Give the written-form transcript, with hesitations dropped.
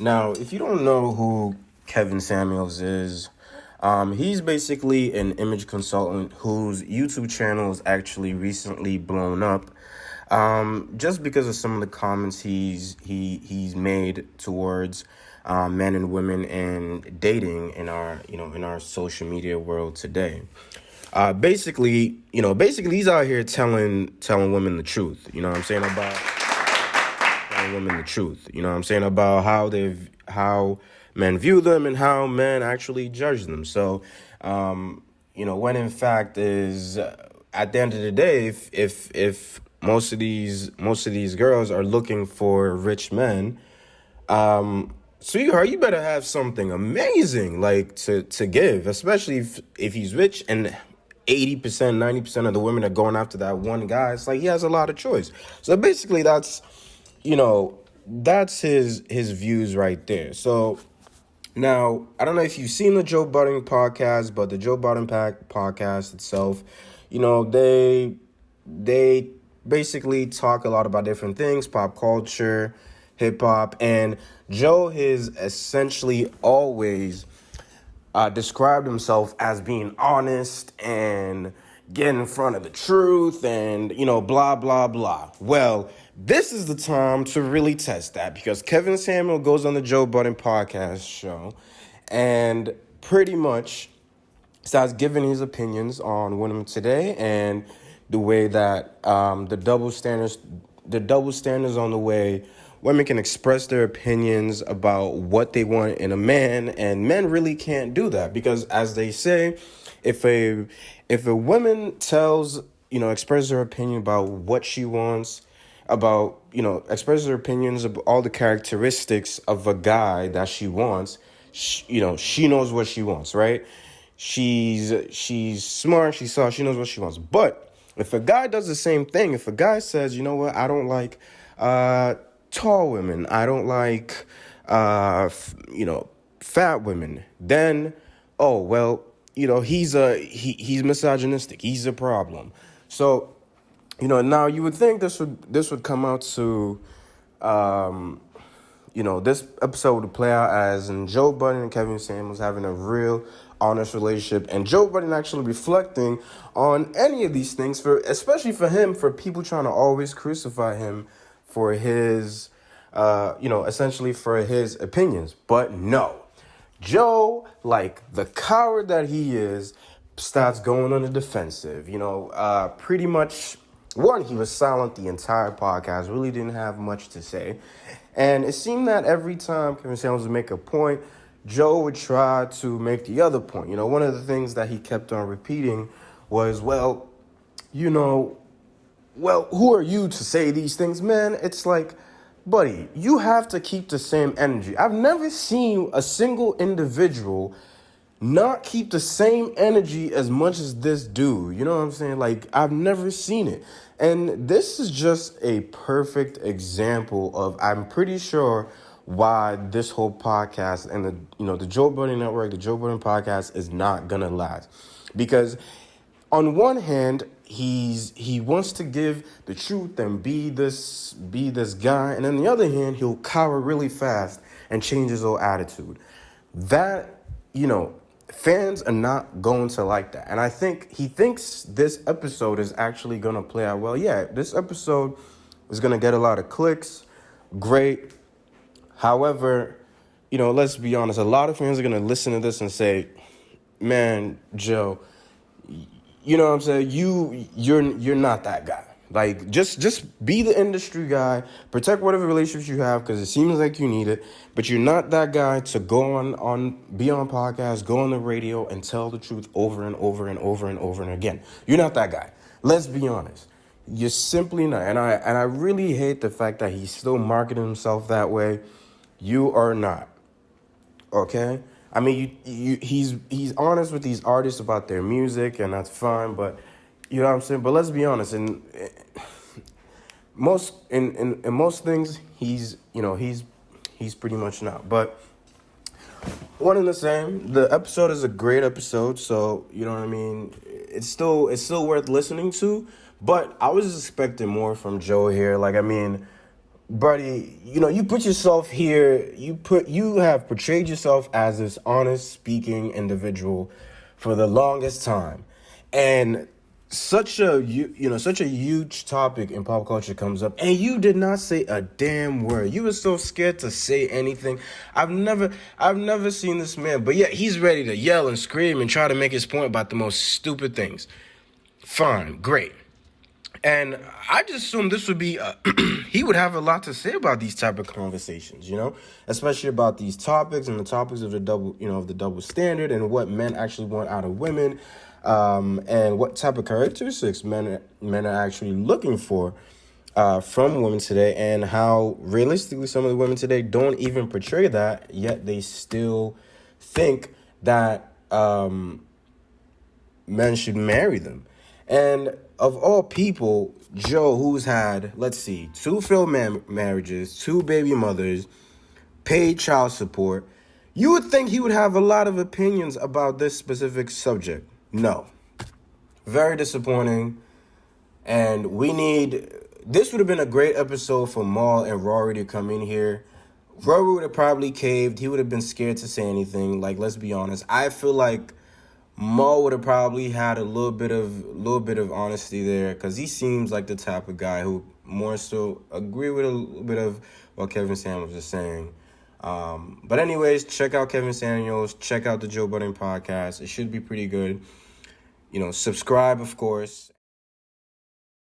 Now, if you don't know who Kevin Samuels is, he's basically an image consultant whose YouTube channel is actually recently blown up, just because of some of the comments he's made towards men and women and dating in our social media world today. Basically he's out here telling women the truth. You know what I'm saying about telling women the truth. You know what I'm saying about how men view them and how men actually judge them. So, when in fact is at the end of the day, if most of these girls are looking for rich men, sweetheart, you better have something amazing like to give, especially if he's rich and 80%, 90% of the women are going after that one guy. It's like he has a lot of choice. So basically that's his views right there. So now, I don't know if you've seen the Joe Budden podcast, but the Joe Budden podcast itself, they basically talk a lot about different things, pop culture, hip hop, and Joe has essentially always described himself as being honest and getting in front of the truth and, blah, blah, blah. Well, this is the time to really test that because Kevin Samuel goes on the Joe Budden podcast show and pretty much starts giving his opinions on women today and the way that the double standards on the way women can express their opinions about what they want in a man, and men really can't do that because, as they say, if a woman expresses her opinion about what she wants, expresses her opinions of all the characteristics of a guy that she wants, she knows what she wants, right? She's smart, she knows what she wants. But if a guy does the same thing, if a guy says, you know what, I don't like tall women, I don't like fat women, then he's misogynistic, he's a problem. So now you would think this would come out to this episode would play out as in Joe Budden and Kevin Samuels having a real honest relationship, and Joe Budden actually reflecting on any of these things, especially for people trying to always crucify him for his, essentially for his opinions. But no, Joe, like the coward that he is, starts going on the defensive. Pretty much, he was silent the entire podcast, really didn't have much to say. And it seemed that every time Kevin Samuels would make a point, Joe would try to make the other point. One of the things that he kept on repeating was, who are you to say these things, man? It's like, buddy, you have to keep the same energy. I've never seen a single individual not keep the same energy as much as this dude. You know what I'm saying? Like, I've never seen it. And this is just a perfect example of, I'm pretty sure, why this whole podcast and the Joe Budden Network, the Joe Budden podcast is not gonna last. Because on one hand, he wants to give the truth and be this guy, and on the other hand, he'll cower really fast and change his whole attitude. That, fans are not going to like that. And I think he thinks this episode is actually gonna play out well. Yeah, this episode is gonna get a lot of clicks. Great. However, let's be honest, a lot of fans are going to listen to this and say, man, Joe, you know what I'm saying? You're not that guy. Like, just be the industry guy, protect whatever relationships you have because it seems like you need it, but you're not that guy to go be on podcasts, go on the radio and tell the truth over and over and over and over and again. You're not that guy. Let's be honest. You're simply not. And I really hate the fact that he's still marketing himself that way. You are not, okay? I mean, he's honest with these artists about their music, and that's fine. But you know what I'm saying. But let's be honest. In most things, he's pretty much not. But one and the same. The episode is a great episode, so you know what I mean. It's still worth listening to. But I was expecting more from Joe here. Like, I mean, buddy, you put yourself here, you have portrayed yourself as this honest speaking individual for the longest time. And such a huge topic in pop culture comes up and you did not say a damn word. You were so scared to say anything. I've never seen this man, but yet he's ready to yell and scream and try to make his point about the most stupid things. Fine, great. And I just assumed this would be, he would have a lot to say about these type of conversations, especially about these topics and the topics of the double standard and what men actually want out of women, and what type of characteristics men are actually looking for from women today, and how realistically some of the women today don't even portray that, yet they still think that men should marry them. And of all people, Joe, who's had, 2 failed marriages, 2 baby mothers, paid child support, you would think he would have a lot of opinions about this specific subject. No. Very disappointing. And this would have been a great episode for Maul and Rory to come in here. Rory would have probably caved. He would have been scared to say anything. Let's be honest. I feel like Mo would have probably had a little bit of honesty there, because he seems like the type of guy who more so agree with a little bit of what Kevin Samuels is saying. But anyways, check out Kevin Samuels. Check out the Joe Budden podcast. It should be pretty good. Subscribe, of course.